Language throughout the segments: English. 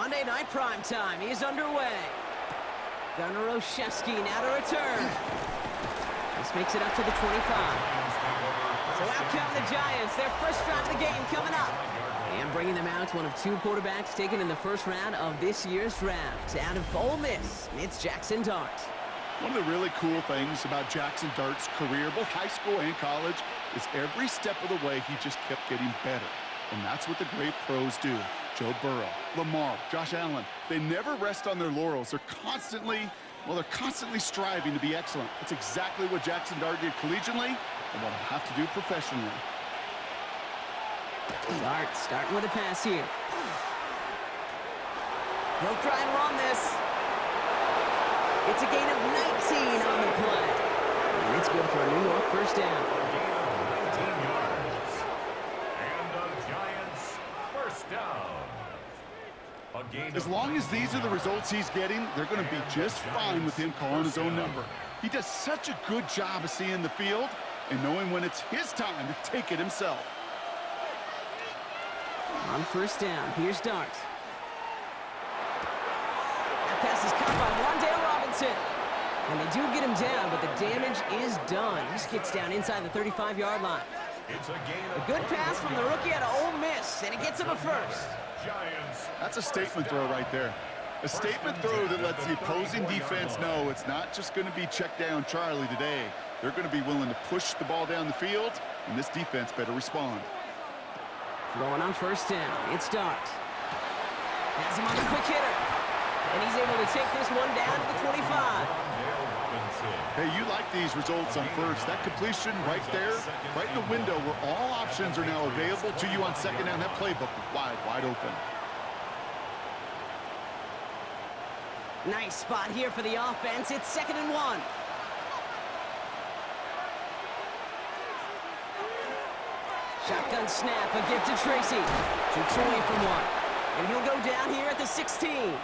Monday Night Prime Time is underway. Gunnar Olszewski now to return. This makes it up to the 25. So out come the Giants. Their first drive of the game coming up. And bringing them out, one of two quarterbacks taken in the first round of this year's draft. Out of Ole Miss, it's Jackson Dart. One of the really cool things about Jackson Dart's career, both high school and college, is every step of the way he just kept getting better. And that's what the great pros do. Joe Burrow, Lamar, Josh Allen, they never rest on their laurels. They're constantly striving to be excellent. That's exactly what Jackson Dart did collegiately and what he'll have to do professionally. Dart starting with a pass here. He'll try and run this. It's a gain of 19 on the play. And it's good for a New York first down. Gain of 19 yards. And the Giants first down. As long as these are the results he's getting, they're going to be just fine with him calling his own number. He does such a good job of seeing the field and knowing when it's his time to take it himself. On first down, here's Dart. That pass is caught by Wan'Dale Robinson. And they do get him down, but the damage is done. He gets down inside the 35-yard line. A good pass from the rookie out of Ole Miss, and he gets him a first. That's a statement throw right there. A statement throw that lets the opposing defense know it's not just going to be check down Charlie today. They're going to be willing to push the ball down the field, and this defense better respond. Throwing on first down, it's Dart. Has him on the quick hitter. And he's able to take this one down to the 25. Hey, you like these results on first. That completion right there, right in the window where all options are now available to you on second down. That playbook wide open. Nice spot here for the offense. It's 2nd and 1. Shotgun snap, a gift to Tracy. Shoots away from one. And he'll go down here at the 16.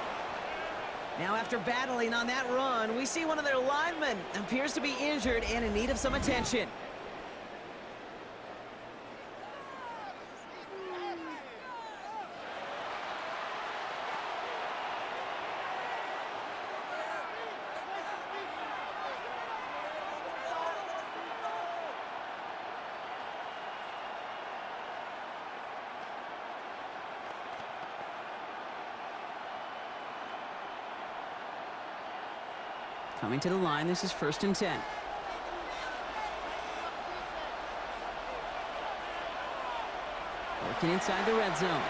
Now after battling on that run, we see one of their linemen appears to be injured and in need of some attention. Coming to the line, this is 1st and 10. Working inside the red zone.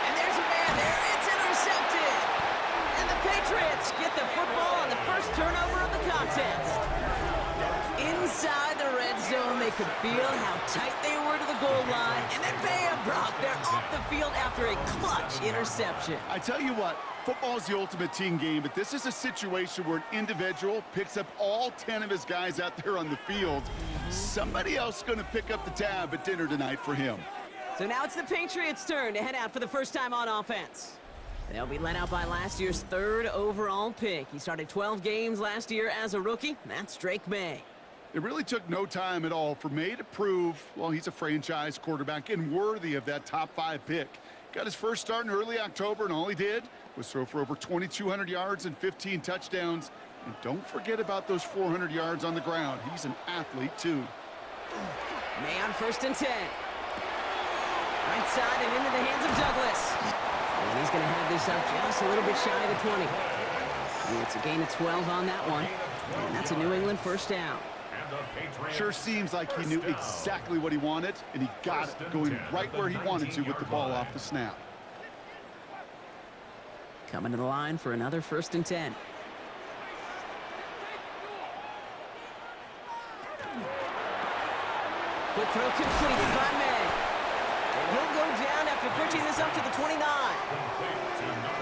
And there's a man there. It's intercepted. And the Patriots get the football on the first turnover of the contest. Inside the red zone, they could feel how tight they were to the goal line. And then bam, Brock, they're off the field after a clutch interception. I tell you what, football is the ultimate team game, but this is a situation where an individual picks up all 10 of his guys out there on the field. Somebody else is going to pick up the tab at dinner tonight for him. So now it's the Patriots' turn to head out for the first time on offense. They'll be led out by last year's 3rd overall pick. He started 12 games last year as a rookie. That's Drake May. It really took no time at all for May to prove, well, he's a franchise quarterback and worthy of that top 5 pick. Got his first start in early October, and all he did was throw for over 2,200 yards and 15 touchdowns. And don't forget about those 400 yards on the ground. He's an athlete, too. May on 1st and 10. Right side and into the hands of Douglas. And he's going to have this up just a little bit shy of the 20. And it's a gain of 12 on that one. And that's a New England first down. Sure seems like he knew exactly what he wanted, and he got it, going right where he wanted to with the ball off the snap. Coming to the line for another 1st and 10. Quick throw completed by May. And he'll go down after pushing this up to the 29.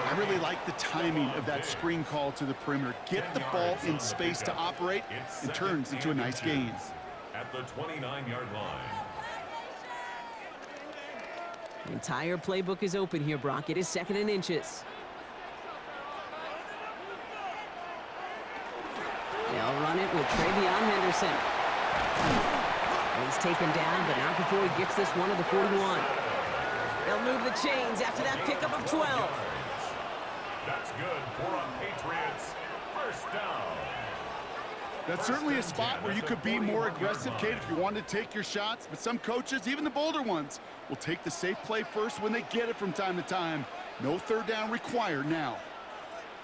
I really like the timing of that screen call to the perimeter. Get the ball in space to operate, and turns into a nice gain. At the 29-yard line. The entire playbook is open here, Brock. It is 2nd and inches. They'll run it with Travion Henderson. And he's taken down, but not before he gets this one to the 41. They'll move the chains after that pickup of 12. That's good for a Patriots first down. That's certainly a spot where you could be more aggressive, Kate, if you wanted to take your shots. But some coaches, even the bolder ones, will take the safe play first when they get it from time to time. No third down required now.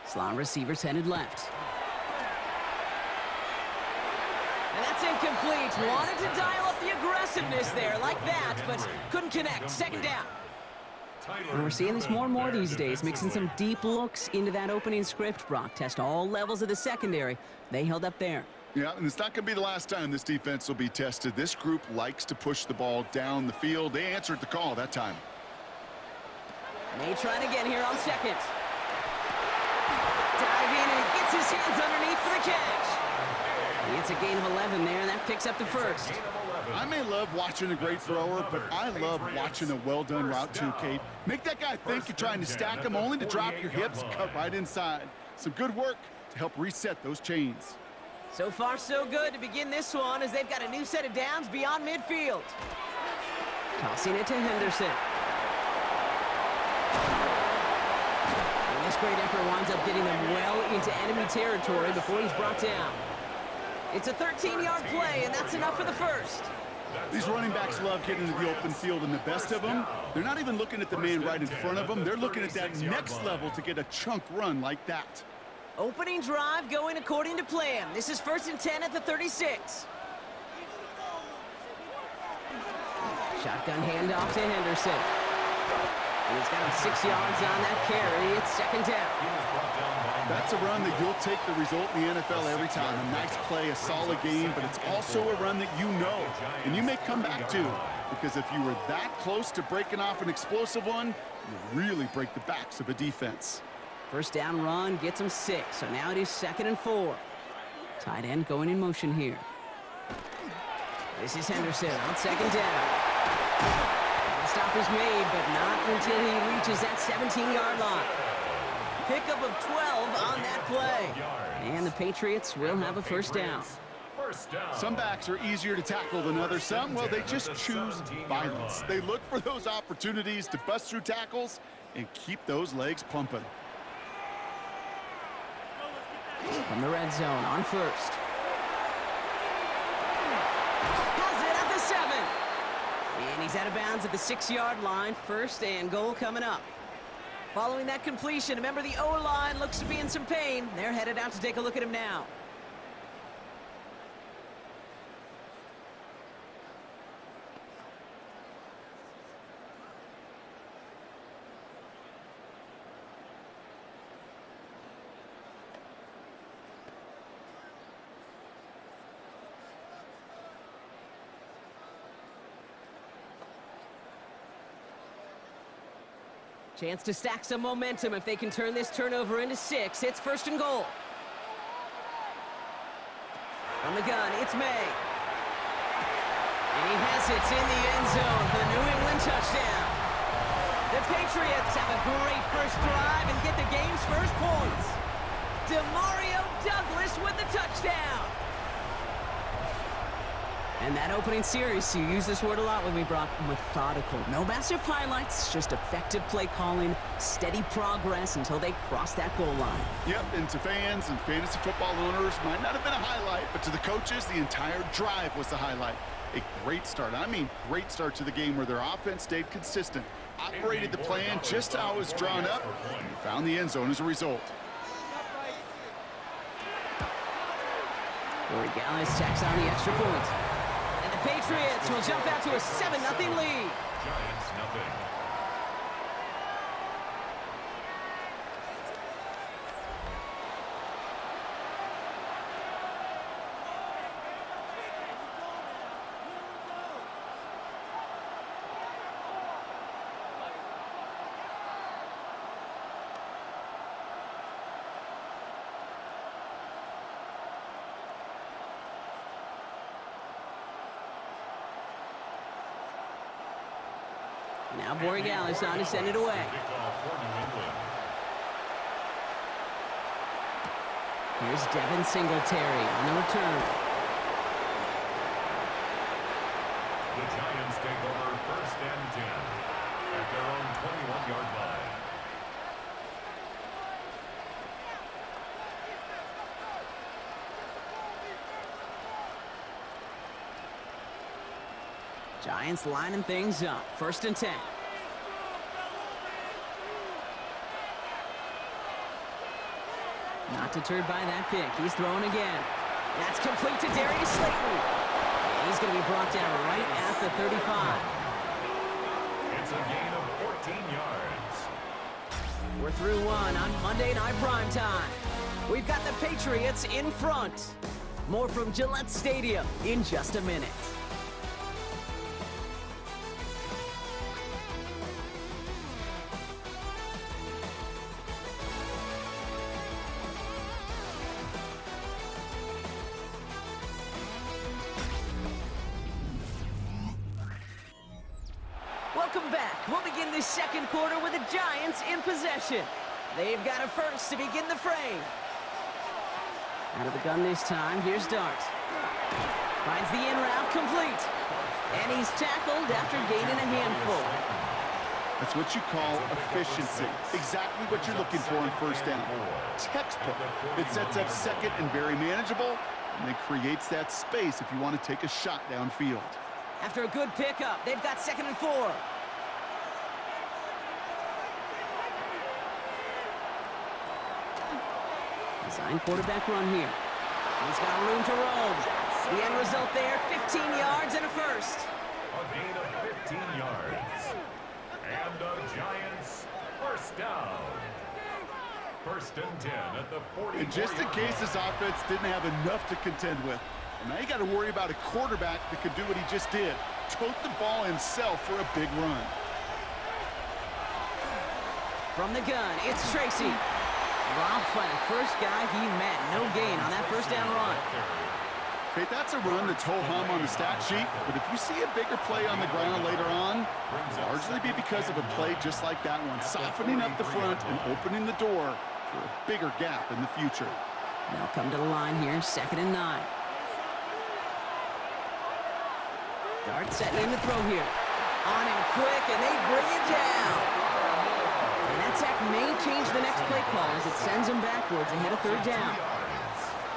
Slot receivers headed left. And that's incomplete. Wanted to dial up the aggressiveness there like that, but couldn't connect. Second down. And we're seeing this more and more these days, mixing some deep looks into that opening script. Brock test all levels of the secondary. They held up there. Yeah, and it's not going to be the last time this defense will be tested. This group likes to push the ball down the field. They answered the call that time. May try it again here on second. Diving and gets his hands underneath for the catch. He gets a gain of 11 there, and that picks up the first. I may love watching a great thrower, but I love watching a well-done route too, Kate. Make that guy think you're trying to stack him only to drop your hips and cut right inside. Some good work to help reset those chains. So far, so good to begin this one as they've got a new set of downs beyond midfield. Tossing it to Henderson. And this great effort winds up getting them well into enemy territory before he's brought down. It's a 13-yard play, and that's enough for the first. These running backs love getting into the open field, and the best of them, they're not even looking at the man right in front of them. They're looking at that next level to get a chunk run like that. Opening drive going according to plan. This is 1st and 10 at the 36. Shotgun handoff to Henderson. And he's got him 6 yards on that carry. It's second down. That's a run that you'll take the result in the NFL every time. A nice play, a solid game, but it's also a run that you know, and you may come back to. Because if you were that close to breaking off an explosive one, you really break the backs of a defense. First down run gets him 6, so now it is 2nd and 4. Tight end going in motion here. This is Henderson on second down. The stop is made, but not until he reaches that 17-yard line. Pickup of 12 on that play. And the Patriots will have a first down. Some backs are easier to tackle than others. Some, well, they just choose violence. They look for those opportunities to bust through tackles and keep those legs pumping. From the red zone on first. Has it at the 7. And he's out of bounds at the 6-yard line. First and goal coming up. Following that completion, remember the O-line looks to be in some pain. They're headed out to take a look at him now. Chance to stack some momentum if they can turn this turnover into 6. It's 1st and goal. From the gun, it's May. And he has it in the end zone for the New England touchdown. The Patriots have a great first drive and get the game's first points. Demario Douglas with the touchdown. And that opening series, you use this word a lot with me, Brock, methodical. No massive highlights, just effective play calling, steady progress until they cross that goal line. Yep, and to fans and fantasy football owners, might not have been a highlight, but to the coaches, the entire drive was the highlight. A great start, I mean great start to the game where their offense stayed consistent, operated the plan just how it was drawn up, and found the end zone as a result. Corey Gallis tacks on the extra point. The Patriots will jump out to a 7-0 lead. Giants nothing. Now Borregales on to send it away. Here's Devin Singletary on the return. The Giants take over 1st and 10 at their Giants lining things up. 1st and 10. Not deterred by that pick. He's throwing again. That's complete to Darius Slayton. And he's going to be brought down right at the 35. It's a gain of 14 yards. We're through one on Monday Night Primetime. We've got the Patriots in front. More from Gillette Stadium in just a minute. Welcome back. We'll begin this second quarter with the Giants in possession. They've got a first to begin the frame. Out of the gun this time, here's Dart. Finds the in route complete. And he's tackled after gaining a handful. That's what you call efficiency. Exactly what you're looking for in 1st down. Textbook. It sets up 2nd and very manageable, and it creates that space if you want to take a shot downfield. After a good pickup, they've got 2nd and 4. Design quarterback run here. He's got room to roam. The end result there, 15 yards and a first. A gain of 15 yards. And the Giants first down. 1st and 10 at the 40. And just in case this offense didn't have enough to contend with, well, now you got to worry about a quarterback that could do what he just did. Tote the ball himself for a big run. From the gun, it's Tracy. Dropped by the first guy he met. No gain on that 1st down run. Okay, that's a run that's ho-hum on the stat sheet, but if you see a bigger play on the ground later on, largely be because of a play just like that one, softening up the front and opening the door for a bigger gap in the future. They'll come to the line here, 2nd and 9. Dart setting in the throw here. On him quick, and they bring it down. And that sack may change the next play call as it sends him backwards ahead of 3rd down.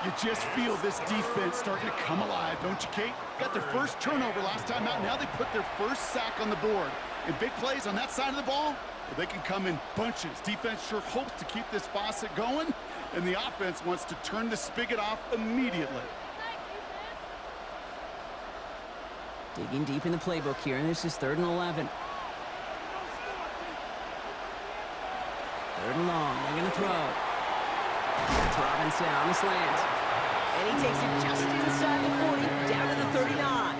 You just feel this defense starting to come alive, don't you, Kate? Got their first turnover last time out. Now they put their first sack on the board. And big plays on that side of the ball, well, they can come in bunches. Defense sure hopes to keep this faucet going, and the offense wants to turn the spigot off immediately. Digging deep in the playbook here, and this is 3rd and 11. 3rd and long, they're going to throw. That's Robinson on the slant. And he takes it just inside the 40, down to the 39.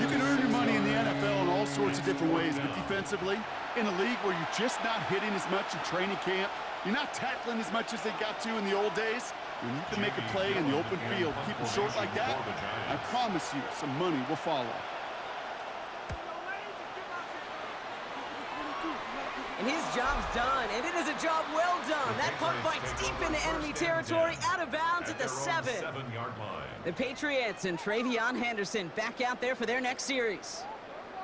You can earn your money in the NFL in all sorts of different ways, but defensively, in a league where you're just not hitting as much in training camp, you're not tackling as much as they got to in the old days, when you can make a play in the open field, keep it short like that, I promise you some money will follow. And his job's done, and it is a job well done. That punt fights deep into enemy territory, out of bounds at the 7. 7-yard line. The Patriots and Travion Henderson back out there for their next series.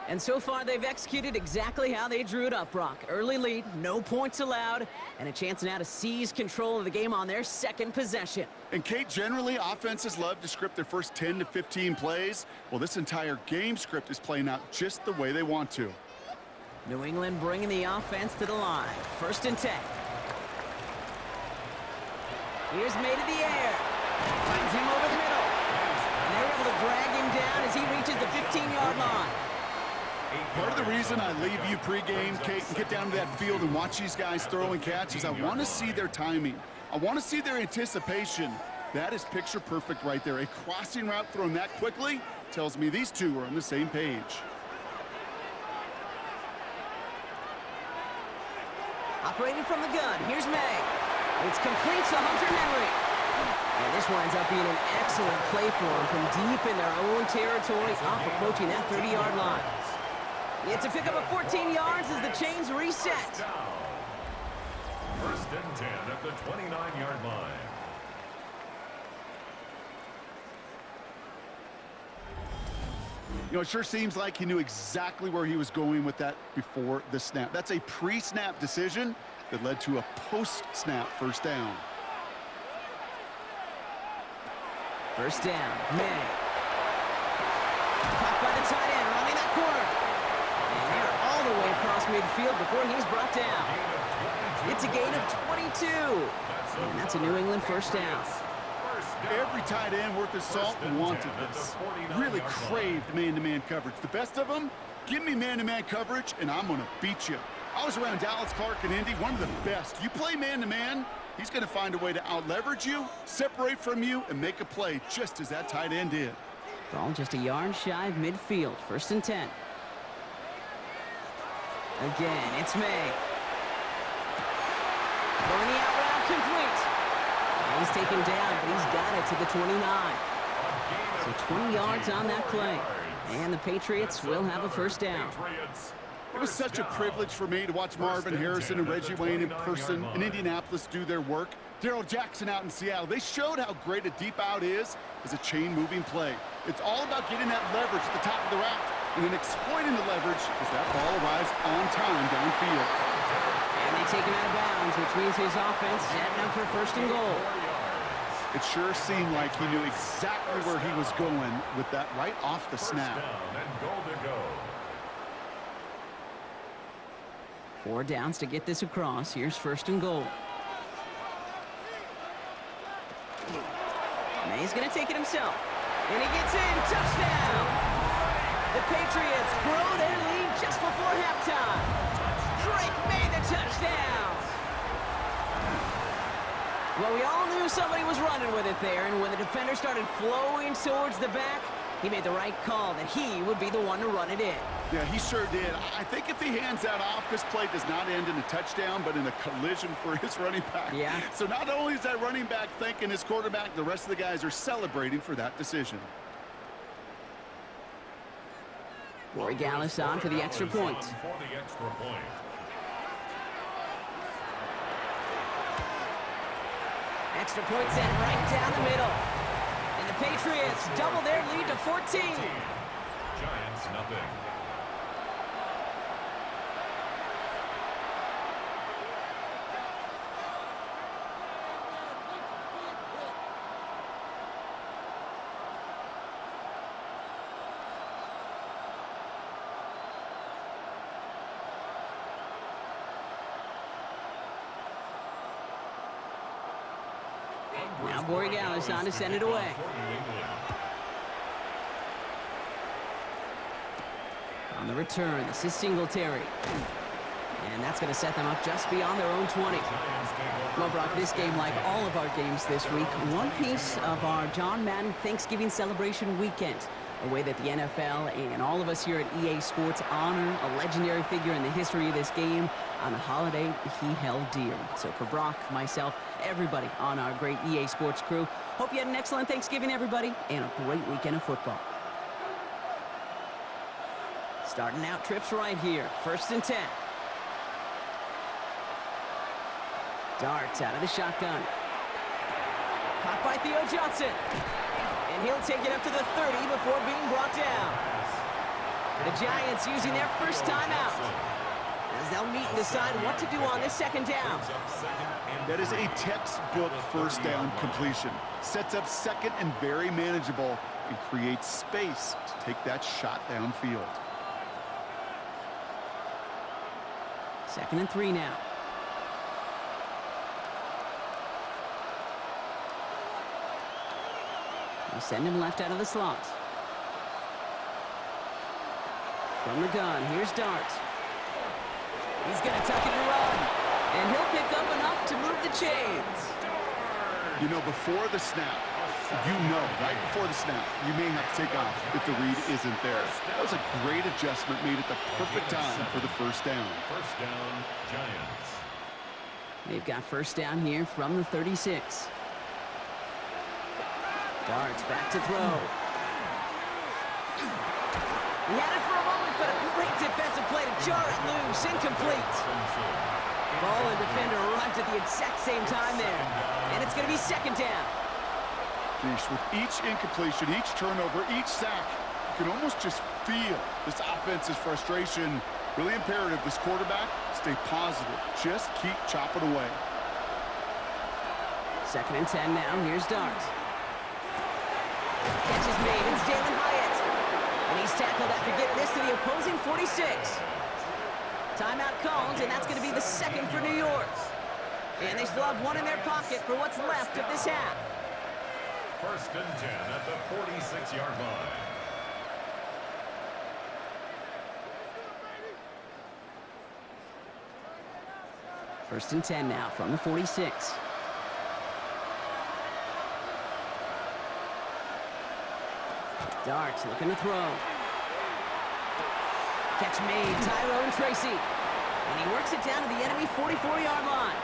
And so far, they've executed exactly how they drew it up, Brock. Early lead, no points allowed, and a chance now to seize control of the game on their 2nd possession. And Kate, generally, offenses love to script their first 10 to 15 plays. Well, this entire game script is playing out just the way they want to. New England bringing the offense to the line. 1st and 10. Here's May to the air. Finds him over the middle. And they're able to drag him down as he reaches the 15-yard line. Part of the reason I leave you pregame, Kate, and get down to that field and watch these guys throw and catch is I want to see their timing. I want to see their anticipation. That is picture perfect right there. A crossing route thrown that quickly tells me these two are on the same page. Operating from the gun, here's May. It's complete to Hunter Henry. And this winds up being an excellent play for him from deep in their own territory, up approaching that 30-yard line. It's a pickup of 14 yards as the chains reset. 1st and 10 at the 29-yard line. You know, it sure seems like he knew exactly where he was going with that before the snap. That's a pre-snap decision that led to a post-snap 1st down. 1st down, May. Caught by the the tight end running that corner. And they're all the way across midfield before he's brought down. It's a gain of 22. And that's a New England first down. Every tight end worth his salt wanted this. Really craved man-to-man coverage. The best of them, give me man-to-man coverage, and I'm going to beat you. I was around Dallas Clark and Indy, one of the best. You play man-to-man, he's going to find a way to out-leverage you, separate from you, and make a play just as that tight end did. Ball just a yard shy of midfield. 1st and 10. Again, it's May. Throwing the out route complete. He's taken down, but he's got it to the 29. So 20 yards on that play. And the Patriots will have a first down. It was such a privilege for me to watch Marvin Harrison and Reggie Wayne in person in Indianapolis do their work. Darrell Jackson out in Seattle. They showed how great a deep out is as a chain-moving play. It's all about getting that leverage at the top of the route and then exploiting the leverage as that ball arrives on time downfield. And they take him out of bounds, which means his offense setting up for 1st and goal. It sure seemed like he knew exactly where he was going with that right off the snap. 4 downs to get this across. Here's 1st and goal. May's going to take it himself. And he gets in. Touchdown! The Patriots grow their lead just before halftime. Drake made the touchdown! Well, we all knew somebody was running with it there, and when the defender started flowing towards the back, he made the right call that he would be the one to run it in. Yeah, he sure did. I think if he hands that off, this play does not end in a touchdown, but in a collision for his running back. Yeah. So not only is that running back thanking his quarterback, the rest of the guys are celebrating for that decision. Roy Gallis on for the extra point. Extra point sent right down the middle. And the Patriots double their lead to 14. Giants nothing. Now Borregales on to send it away. On the return, this is Singletary. And that's going to set them up just beyond their own 20. Well, Brock, this game, like all of our games this week, one piece of our John Madden Thanksgiving celebration weekend. A way that the NFL and all of us here at EA Sports honor a legendary figure in the history of this game on a holiday he held dear. So for Brock, myself, everybody on our great EA Sports crew, hope you had an excellent Thanksgiving, everybody, and a great weekend of football. Starting out trips right here. 1st and 10. Darts out of the shotgun. Caught by Theo Johnson. And he'll take it up to the 30 before being brought down. The Giants using their first timeout as they'll meet and decide what to do on this 2nd down. That is a textbook first down completion. Sets up 2nd and very manageable and creates space to take that shot downfield. 2nd and 3 now. They send him left out of the slot. From the gun, here's Dart. He's going to tuck it and run. And he'll pick up enough to move the chains. You know, before the snap, right before the snap, you may have to take off if the read isn't there. That was a great adjustment made at the perfect time for the 1st down. 1st down, Giants. They've got 1st down here from the 36. Darts back to throw. He had it for a moment, but a great defensive play to jar it loose. Incomplete. Ball and defender arrived at the exact same time there. And it's going to be 2nd down. With each incompletion, each turnover, each sack, you can almost just feel this offense's frustration. Really imperative, this quarterback, stay positive. Just keep chopping away. 2nd and 10 now. Here's Dart. Catch is made. It's Jalen Hyatt. And he's tackled after getting this to the opposing 46. Timeout called, and that's going to be the second for New York. And they still have one in their pocket for what's left of this half. First and 10 at the 46-yard line. First and 10 now from the 46. Darts looking to throw. Catch made, Tyrone Tracy. And he works it down to the enemy 44-yard line.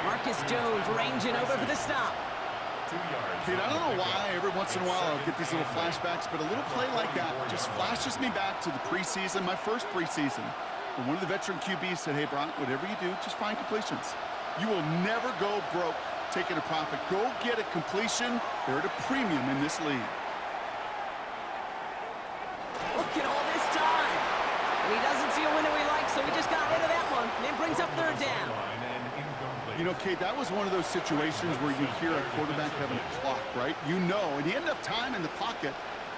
Marcus Jones ranging over for the stop. 2 yards. Kid, I don't know why every once in a while I'll get these little flashbacks, but a little play like that just flashes me back to the preseason, my first preseason. When one of the veteran QBs said, hey, Brock, whatever you do, just find completions. You will never go broke taking a profit. Go get a completion. They're at a premium in this league. Look at all this time. And he doesn't see a window he likes, so he just got rid of that one. And it brings up third down. You know, Kate, that was one of those situations where you hear a quarterback having a clock, right? You know, and he had enough time in the pocket,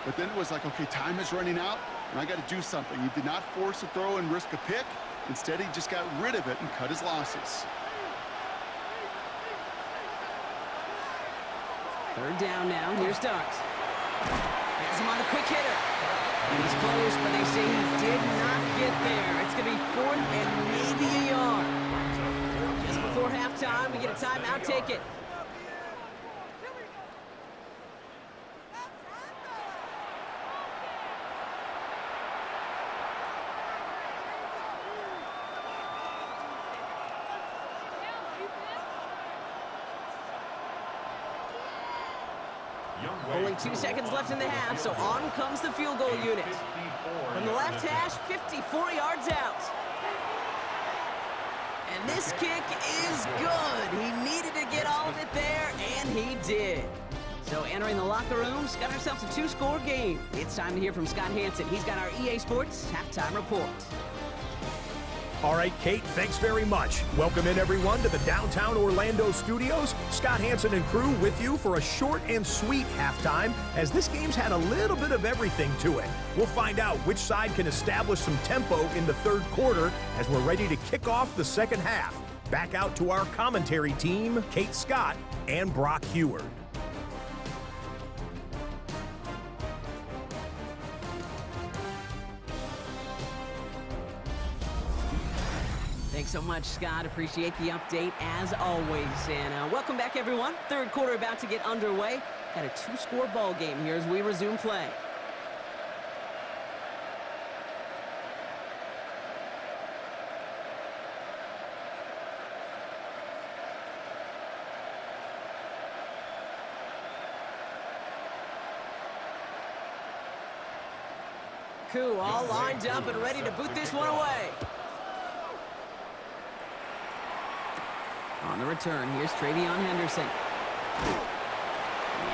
but then it was like, okay, time is running out, and I got to do something. He did not force a throw and risk a pick. Instead, he just got rid of it and cut his losses. Third down now. Here's Darts. Has him on the quick hitter. And he's close, but they say he did not get there. It's going to be fourth and maybe a yard. Just before halftime, we get a timeout. Take it. Only 2 seconds left in the half, so on comes the field goal unit. From the left hash, 54 yards out. And this kick is good. He needed to get all of it there, and he did. So entering the locker room, got ourselves a 2-score game. It's time to hear from Scott Hansen. He's got our EA Sports halftime report. All right, Kate, thanks very much. Welcome in, everyone, to the downtown Orlando studios. Scott Hansen and crew with you for a short and sweet halftime, as this game's had a little bit of everything to it. We'll find out which side can establish some tempo in the third quarter as we're ready to kick off the second half. Back out to our commentary team, Kate Scott and Brock Heward. Thanks so much, Scott. Appreciate the update as always. And welcome back, everyone. Third quarter about to get underway. Got a 2-score ball game here as we resume play. Koo all lined up and ready to boot this one away. On the return, here's Travion Henderson.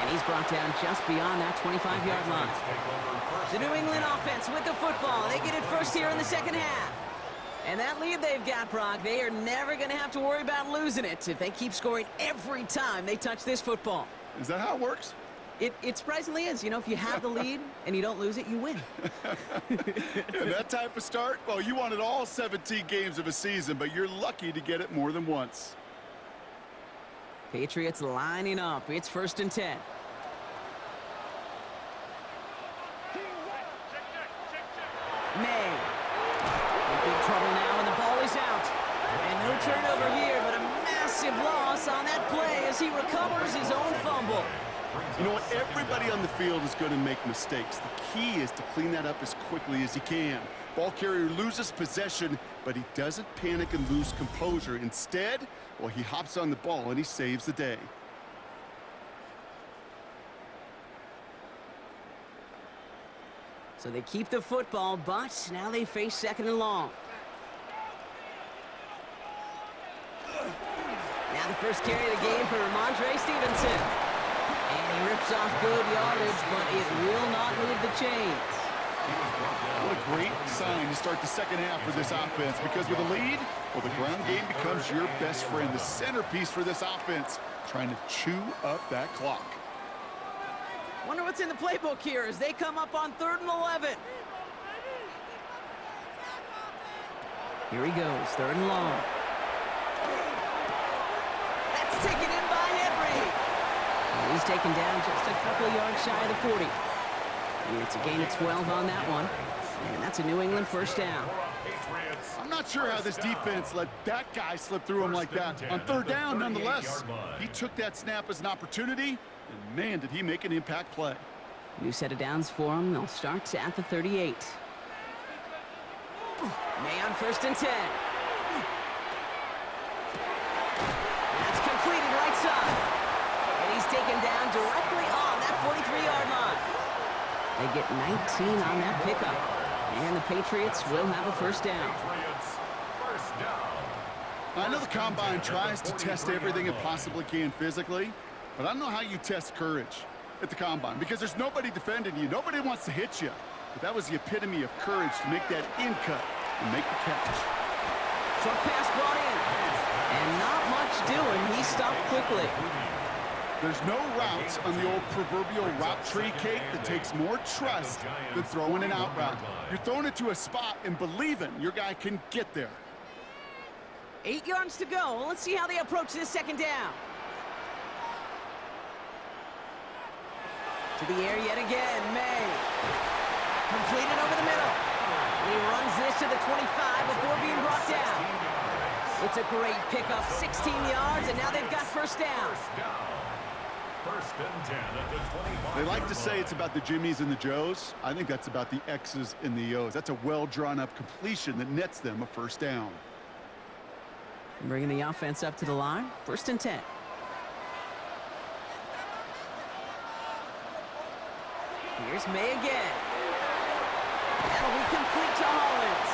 And he's brought down just beyond that 25-yard line. The New England offense with the football. They get it first here in the second half. And that lead they've got, Brock, they are never going to have to worry about losing it if they keep scoring every time they touch this football. Is that how it works? It surprisingly is. You know, if you have the lead and you don't lose it, you win. And that type of start, well, you wanted all 17 games of a season, but you're lucky to get it more than once. Patriots lining up. It's first and 10. May. In big trouble now, and the ball is out. And no turnover here, but a massive loss on that play as he recovers his own fumble. You know what? Everybody on the field is going to make mistakes. The key is to clean that up as quickly as he can. Ball carrier loses possession, but he doesn't panic and lose composure. Instead, well, he hops on the ball and he saves the day. So they keep the football, but now they face second and long. Now the first carry of the game for Ramondre Stevenson. And he rips off good yardage, but it will not move the chains. What a great sign to start the second half for this offense, because with a lead, well, the ground game becomes your best friend, the centerpiece for this offense, trying to chew up that clock. Wonder what's in the playbook here as they come up on 3rd and 11. Here he goes, 3rd and long. That's taken in by Henry. And he's taken down just a couple of yards shy of the 40. And it's a gain of 12 on that one. And that's a New England 1st down. I'm not sure how this defense let that guy slip through him like that. On 3rd down, nonetheless, he took that snap as an opportunity, and man, did he make an impact play. New set of downs for him. They'll start at the 38. May on 1st and 10. That's completed right side. And he's taken down directly on that 43-yard line. They get 19 on that pickup. And the Patriots will have a 1st down. I know the Combine tries to test everything it possibly can physically, but I don't know how you test courage at the Combine because there's nobody defending you. Nobody wants to hit you. But that was the epitome of courage to make that in-cut and make the catch. Short pass brought in. And not much doing. He stopped quickly. There's no route on the old proverbial route tree, Kate, that takes more trust than throwing an out route. You're throwing it to a spot and believing your guy can get there. 8 yards to go. Let's see how they approach this 2nd down. To the air yet again, May. Completed over the middle. And he runs this to the 25 before being brought down. It's a great pickup, 16 yards, and now they've got 1st down. 1st and 10 at the 25. They like to say it's about the Jimmies and the Joes. I think that's about the X's and the O's. That's a well-drawn-up completion that nets them a 1st down. Bringing the offense up to the line. 1st and 10. Here's May again. That'll be complete to Hollins.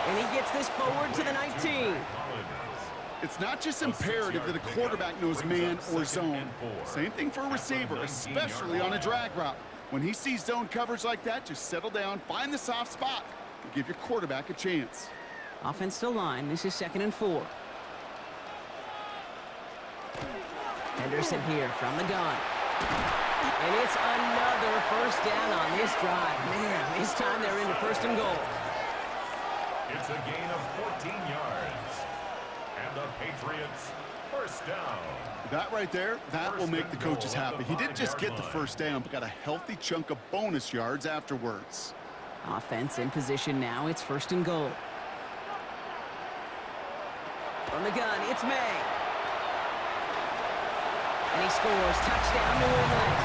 And he gets this forward to the 19. It's not just imperative that a quarterback knows man or zone. Same thing for a receiver, especially on a drag route. When he sees zone coverage like that, just settle down, find the soft spot, and give your quarterback a chance. Offense to line. This is 2nd and 4. Henderson here from the gun. And it's another 1st down on this drive. Man, this time they're into 1st and goal. It's a gain of 14 yards. And the Patriots 1st down. That right there, that will make the coaches happy. He didn't just get the 1st down, but got a healthy chunk of bonus yards afterwards. Offense in position now. It's 1st and goal. From the gun, it's May. And he scores. Touchdown, New England.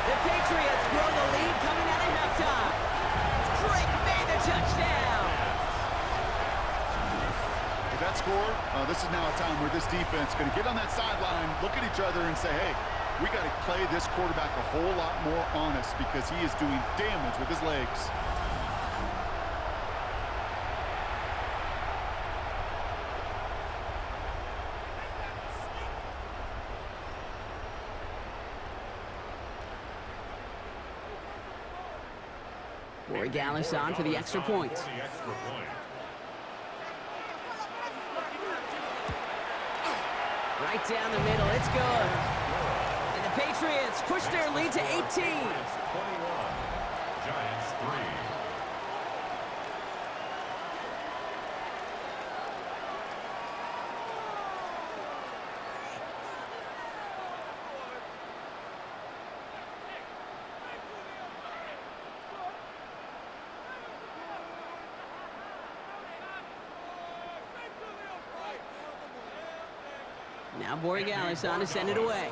The Patriots grow the lead coming out of halftime. Drake made the touchdown. With that score, this is now a time where this defense is going to get on that sideline, look at each other, and say, hey, we got to play this quarterback a whole lot more honest because he is doing damage with his legs. Gallus on for the extra point. Right down the middle, it's good. And the Patriots push their lead to 18. 21, Giants 3. Now Borregales on to send it away.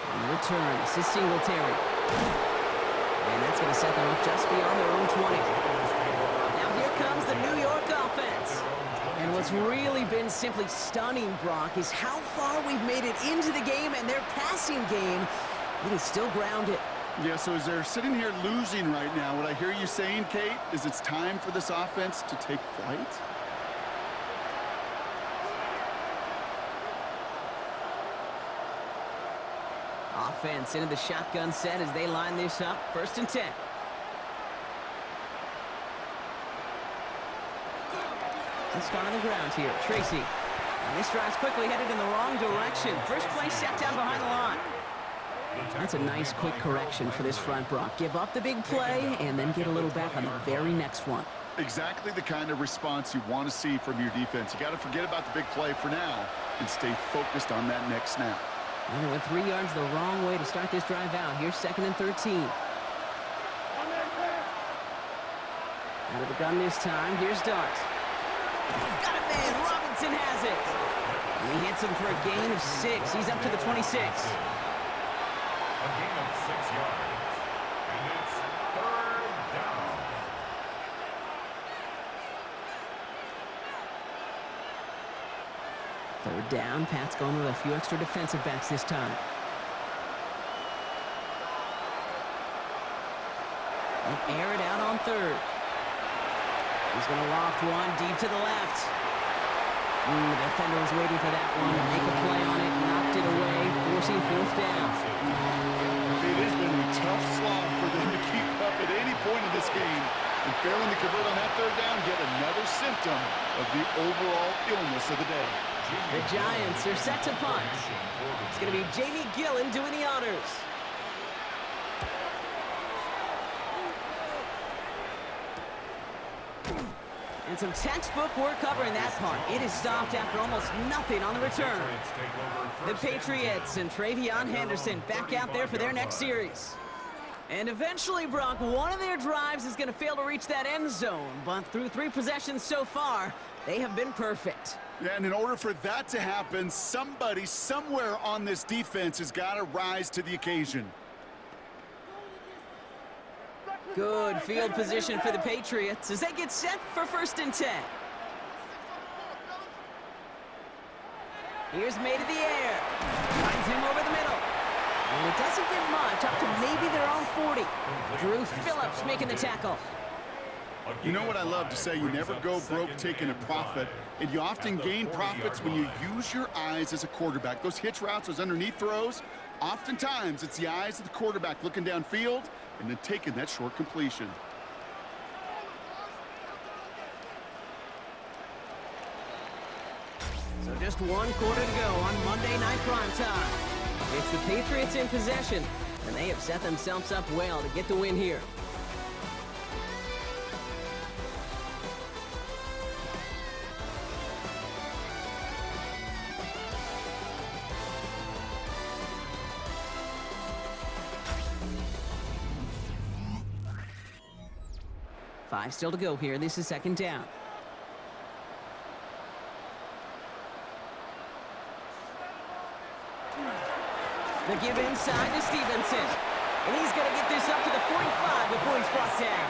On the return, this is Singletary. And that's going to set them up just beyond their own 20. Now here comes the New York offense. And what's really been simply stunning, Brock, is how far we've made it into the game, and their passing game, it is still grounded. Yeah, so as they're sitting here losing right now, what I hear you saying, Kate, is it's time for this offense to take flight? Offense into the shotgun set as they line this up. 1st and 10. Let's start on the ground here. Tracy. And this drive's quickly headed in the wrong direction. First play set down behind the line. That's a nice quick correction for this front, Brock. Give up the big play and then get a little back on the very next one. Exactly the kind of response you want to see from your defense. You got to forget about the big play for now and stay focused on that next snap. And they went 3 yards the wrong way to start this drive out. Here's 2nd and 13. Out of the gun this time. Here's Dart. Got it, man. Robinson has it. And he hits him for a gain of 6. He's up to the 26. A gain of 6 yards. And it's 3rd down. Third down. Pat's going with a few extra defensive backs this time. They'll air it out on 3rd. He's going to loft one deep to the left. The defender was waiting for that one to make a play on it, knocked it away, forcing 4th down. It has been a tough slog for them to keep up at any point in this game. And failing to convert on that 3rd down, yet another symptom of the overall illness of the day. The Giants are set to punt. It's going to be Jamie Gillen doing the honors. And some textbook work covering that punt. It is stopped after almost nothing on the return. The Patriots and Travion Henderson back out there for their next series. And eventually, Brock, one of their drives is going to fail to reach that end zone. But through 3 possessions so far, they have been perfect. Yeah, and in order for that to happen, somebody somewhere on this defense has got to rise to the occasion. Good field position for the Patriots as they get set for 1st and 10. Here's made in the air. Finds him over the middle. And it doesn't get much, up to maybe their own 40. Drew Phillips making the tackle. You know what I love to say? You never go broke taking a profit, and you often gain profits when you use your eyes as a quarterback. Those hitch routes, those underneath throws, oftentimes it's the eyes of the quarterback looking downfield and then taking that short completion. So just 1 quarter to go on Monday Night Primetime. It's the Patriots in possession, and they have set themselves up well to get the win here. Five still to go here. This is 2nd down. The give inside to Stevenson. And he's going to get this up to the 45 before he's brought down.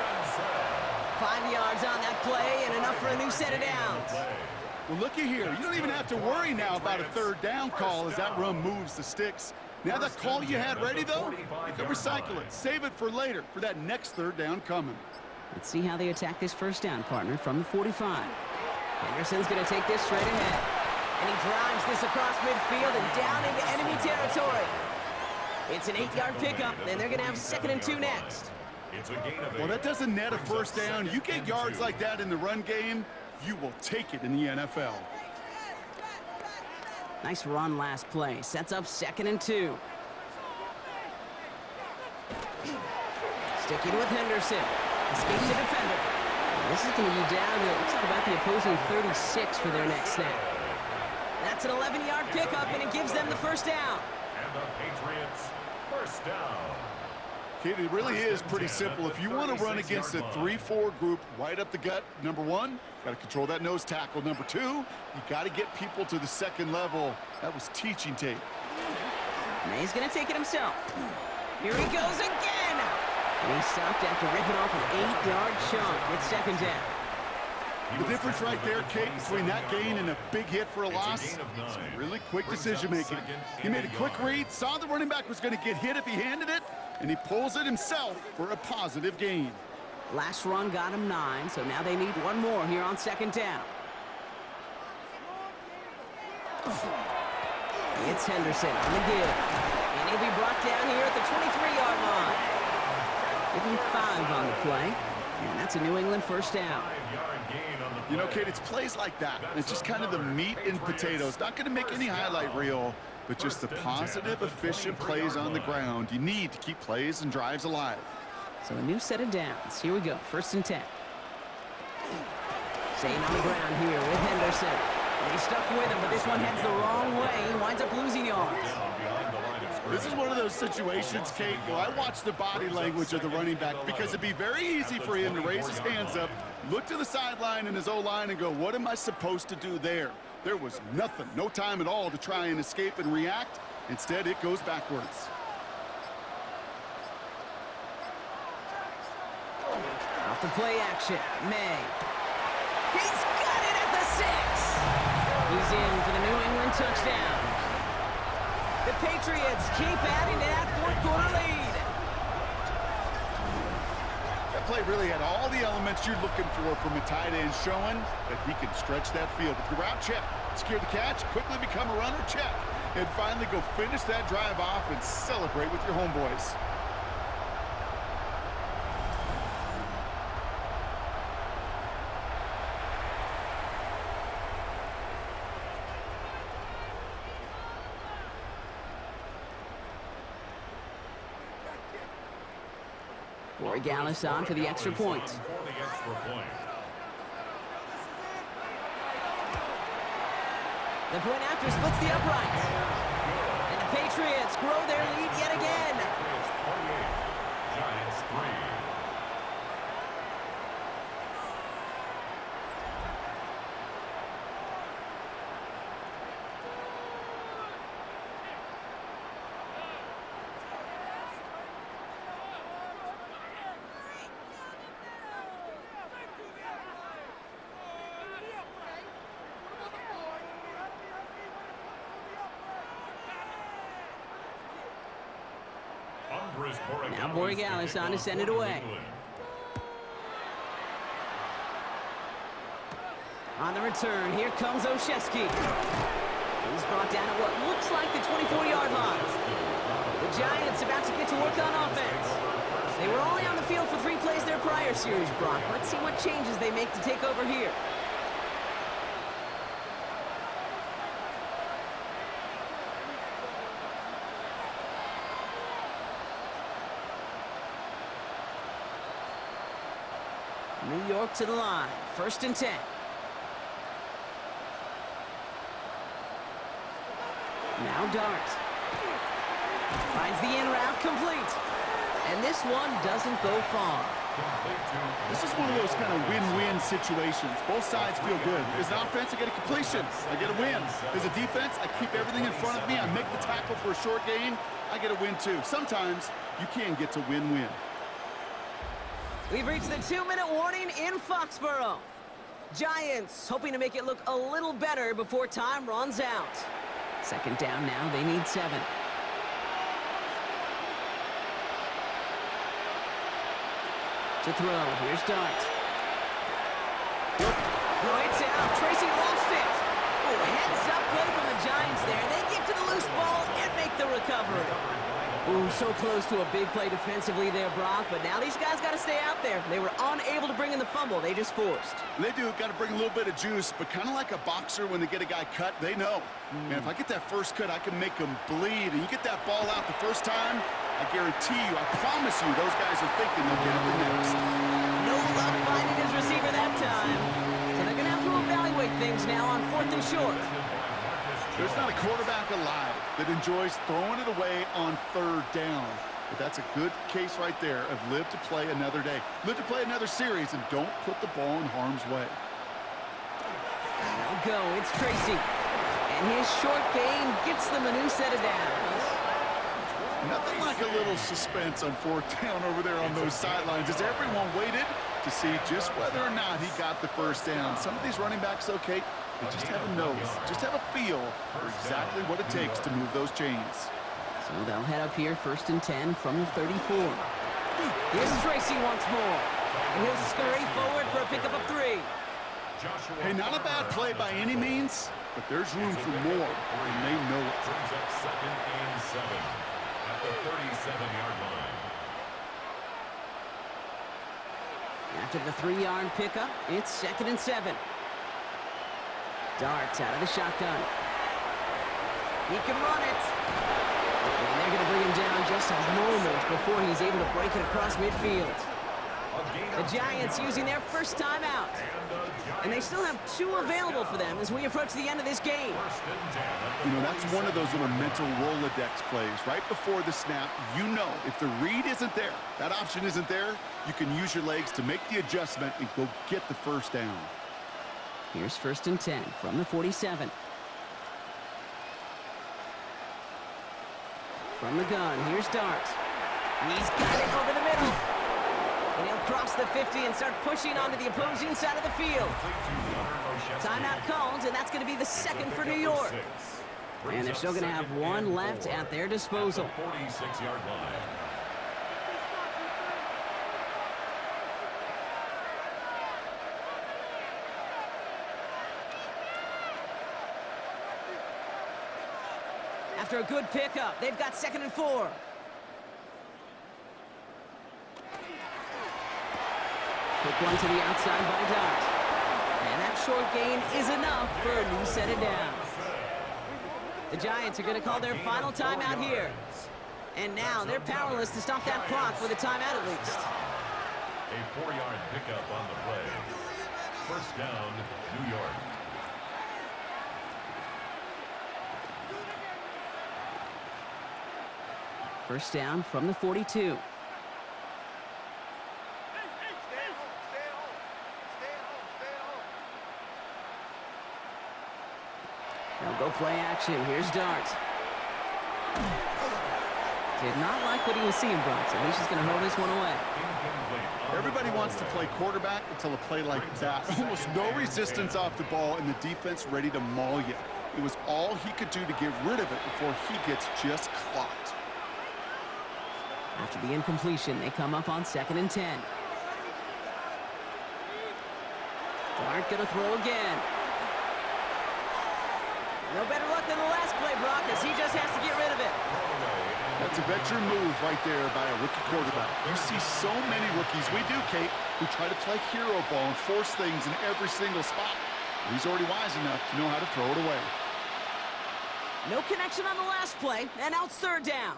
5 yards on that play and enough for a new set of downs. Well, looky here. You don't even have to worry now about a 3rd down call as that run moves the sticks. Now that call you had ready, though, you can recycle it. Save it for later for that next 3rd down coming. Let's see how they attack this 1st down, partner, from the 45. Henderson's going to take this straight ahead. And he drives this across midfield and down into enemy territory. It's an 8-yard pickup, and they're going to have 2nd and 2 next. Well, that doesn't net a 1st down. You get yards like that in the run game, you will take it in the NFL. Nice run last play. Sets up 2nd and 2. Sticking with Henderson. Escapes the defender. This is going to be down to, looks like about the opposing 36 for their next snap. That's an 11-yard pickup, and it gives them the 1st down. And the Patriots, 1st down. Kid, it really is pretty simple. If you want to run against a 3-4 group right up the gut, number 1, got to control that nose tackle. Number 2, you got to get people to the 2nd level. That was teaching tape. May's going to take it himself. Here he goes again. And he stopped after ripping off an 8-yard chunk. It's 2nd down. The difference right there, Kate, between that gain and a big hit for a loss, some really quick decision-making. He made a quick read, saw the running back was going to get hit if he handed it, and he pulls it himself for a positive gain. Last run got him 9, so now they need one more here on 2nd down. It's Henderson on the give. And he'll be brought down here at the 23-yard line. Give him 5 on the play. And that's a New England 1st down. You know, Kate, it's plays like that. It's just kind of the meat and potatoes. Not going to make any highlight reel. but just the positive, efficient plays on the ground. You need to keep plays and drives alive. So a new set of downs. Here we go, 1st and 10. Staying on the ground here with Henderson. He's stuck with him, but this one heads the wrong way. He winds up losing yards. This is one of those situations, Kate, where I watch the body language of the running back because it'd be very easy for him to raise his hands up, look to the sideline in his O-line and go, what am I supposed to do there? There was nothing, no time at all to try and escape and react. Instead, it goes backwards. Off the play action, May. He's got it at the 6. He's in for the New England touchdown. The Patriots keep adding to that 4th quarter lead. That play really had all the elements you're looking for from a tight end, showing that he can stretch that field. With the route, check. Secure the catch, quickly become a runner, check. And finally go finish that drive off and celebrate with your homeboys. Gallus on for the extra point. The point after splits the uprights. And the Patriots grow their lead yet again. Giants 3. Now Borregales on to send it away. On the return, here comes Olszewski. He's brought down at what looks like the 24-yard line. The Giants about to get to work on offense. They were only on the field for 3 plays their prior series, Brock. Let's see what changes they make to take over here. New York to the line, 1st and 10. Now Dart. Finds the in route complete. And this one doesn't go far. This is one of those kind of win-win situations. Both sides feel good. As an offense, I get a completion. I get a win. As a defense, I keep everything in front of me. I make the tackle for a short gain. I get a win, too. Sometimes you can get to win-win. We've reached the 2-minute warning in Foxborough. Giants hoping to make it look a little better before time runs out. 2nd down now, they need 7. To throw, here's Dart. No, it's out, Tracy lost it. Oh, heads-up play from the Giants there. They get to the loose ball and make the recovery. Ooh, so close to a big play defensively there, Brock, but now these guys got to stay out there. They were unable to bring in the fumble. They just forced. They do. Got to bring a little bit of juice, but kind of like a boxer when they get a guy cut, they know. Man, if I get that first cut, I can make them bleed. And you get that ball out the first time, I guarantee you, I promise you, those guys are thinking they'll get it the next. No luck finding his receiver that time. So they're going to have to evaluate things now on 4th and short. There's not a quarterback alive that enjoys throwing it away on 3rd down. But that's a good case right there of live to play another day. Live to play another series and don't put the ball in harm's way. Now go, it's Tracy. And his short game gets them a new set of downs. Nothing like a little suspense on 4th down over there on those sidelines as everyone waited to see just whether or not he got the 1st down. Some of these running backs, okay, they just have a nose, just have a feel for exactly what it takes to move those chains. So they'll head up here, 1st and 10 from the 34. Here's Tracy once more. And he'll scurry forward for a pickup of 3. Hey, not a bad play by any means, but there's room for more, and they know it. Brings up 2nd and 7 at the 37-yard line. After the 3-yard pickup, it's 2nd and 7. Darts out of the shotgun. He can run it. And they're going to bring him down just a moment before he's able to break it across midfield. The Giants using their first timeout. And they still have 2 available for them as we approach the end of this game. You know, that's one of those little mental Rolodex plays. Right before the snap, you know if the read isn't there, that option isn't there, you can use your legs to make the adjustment and go get the first down. Here's 1st and 10 from the 47. From the gun, here's Dart. He's got it over the middle. And he'll cross the 50 and start pushing onto the opposing side of the field. Timeout called, and that's going to be the 2nd for New York. And they're still going to have 1 left at their disposal. 46-yard line. After a good pickup, they've got 2nd and 4. Quick one to the outside by Dart. And that short gain is enough for a new set of downs. The Giants are going to call their final timeout here. And now they're powerless to stop that clock with a timeout at least. A 4-yard pickup on the play. First down, New York. First down from the 42. They'll go play action. Here's Dart. Did not like what he was seeing, Brock, so he's just going to hurl this one away. Everybody wants to play quarterback until a play like that. Almost no resistance off the ball and the defense ready to maul you. It was all he could do to get rid of it before he gets just clocked. After the incompletion, they come up on 2nd and 10. Dart going to throw again. No better luck than the last play, Brock, as he just has to get rid of it. That's a veteran move right there by a rookie quarterback. You see so many rookies, we do, Kate, who try to play hero ball and force things in every single spot. He's already wise enough to know how to throw it away. No connection on the last play, and now it's 3rd down.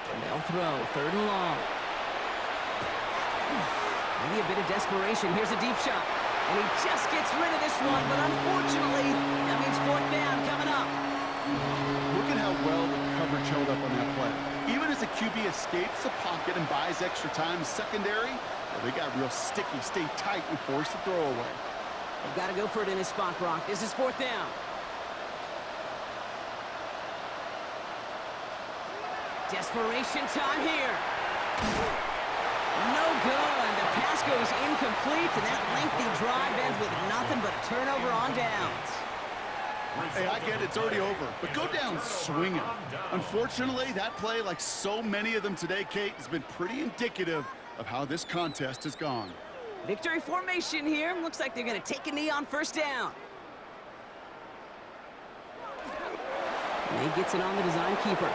And they'll throw 3rd and long. Maybe a bit of desperation. Here's a deep shot. And he just gets rid of this one, but unfortunately, that means 4th down coming up. Look at how well the coverage held up on that play. Even as the QB escapes the pocket and buys extra time secondary, well, they got real sticky, stay tight, and force the throw away. They've got to go for it in his spot, Brock. This is 4th down. Desperation time here. No good. The pass goes incomplete, and that lengthy drive ends with nothing but a turnover on downs. Hey, I get it, it's already over, but go down swinging. Unfortunately, that play, like so many of them today, Kate, has been pretty indicative of how this contest has gone. Victory formation here. Looks like they're going to take a knee on 1st down. May gets it on the design keeper.